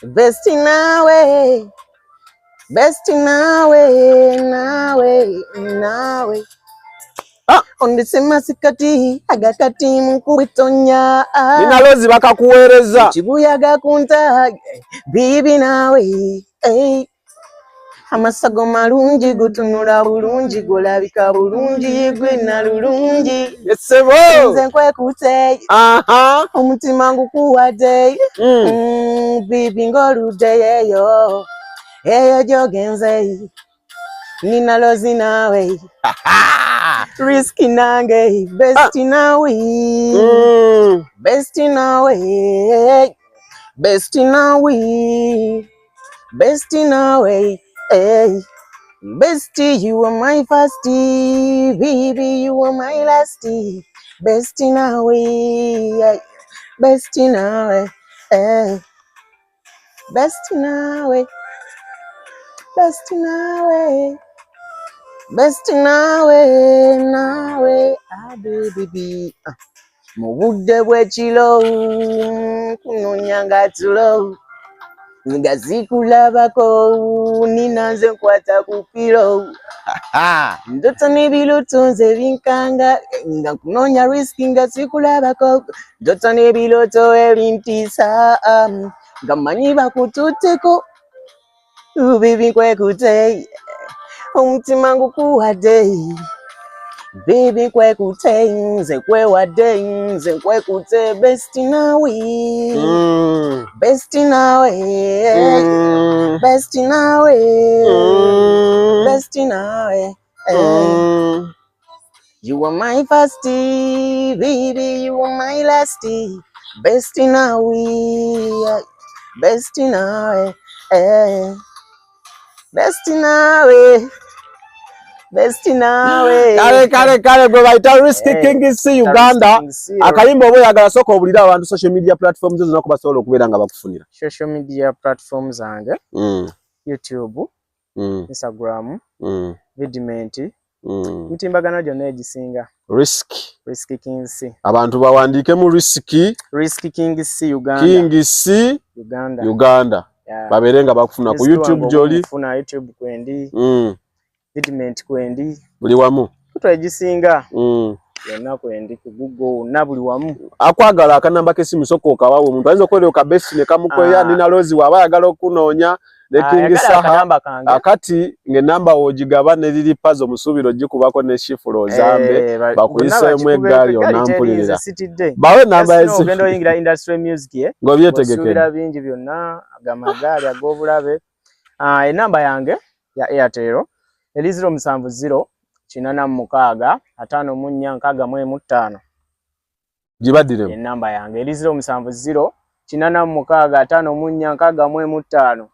Best nawe. Best nawe. Ondisema sikati agakati mukubitonya. Nina Lozi bakakuwereza. Chibuyaga kunta bibi nawe. Hey. Amasago malungi gutunula bulungi golabika bulungi gwena lulungi. Yesebo. Nze nkwekute. Omutima ngukuwadde. Bibi ngoludde yo. Eyo jogenze. Nina Lozi nawe. Risky nange. Best nawe. Best nawe. Best nawe. Best nawe. Hey. Bestie, you are my firstie. Baby, you are my lastie. Bestie nawe. Bestie nawe. Hey. Bestie nawe. Bestie nawe. Bestie nawe. Baby. Mu budde bw'ekiro kunonya nga tulo. Nga zikulabako nina nze nkwata ku pilo. Ndoto n'ebiloto nze binkanga nga kunonya riski nga zikulabako. Ndoto n'ebiloto ebintiisa nga manyi bakututteko. Bibi nkwekute omutima ngukuwadde. Baby nkwekute nze nkwewadde nze nkwekute. Best nawe. Best nawe. Best nawe. Best nawe. You are my firstie, baby, you are my lastie. Best nawe. Best nawe. Best nawe. Best nawe. Kale gwe bayita Risky King C Uganda. Akayimba obo yagala soko obulira abantu social media platforms zo zonna kubasobola okubeera nga bakufunira. Social media platforms zange. YouTube. Instagram. Vidimenti. Mitimbagano gyonna egisinga. Risky King C. Abantu bawandiike mu Risky King C Uganda. King C Uganda. Babeere nga bakufuna ku YouTube joli. Kufuna YouTube kwendi. Vidimenti kwendi. Buli wamu. Tutwegisinga. Yonna kwendi ku Google na buli wamu. Akwagala akanamba kesimu soko okawawo omuntu ayinza okwera ka best ne kamukweya Nina Lozi waba ayagala okunoonya ne King Saha akati ng'enamba wogigaba ne liri puzzle musubiro gikubako ne shifulo zambe bakuyiseemu eggaali onampulirira bawe namba yesu ogenda oyingira industry music ngo byetegeke osubira bingi byonna agamagali ag'obulabe enamba yange ya Airtel eri 070 86 54 Gibadiremu enamba yange eri 070 86 54 55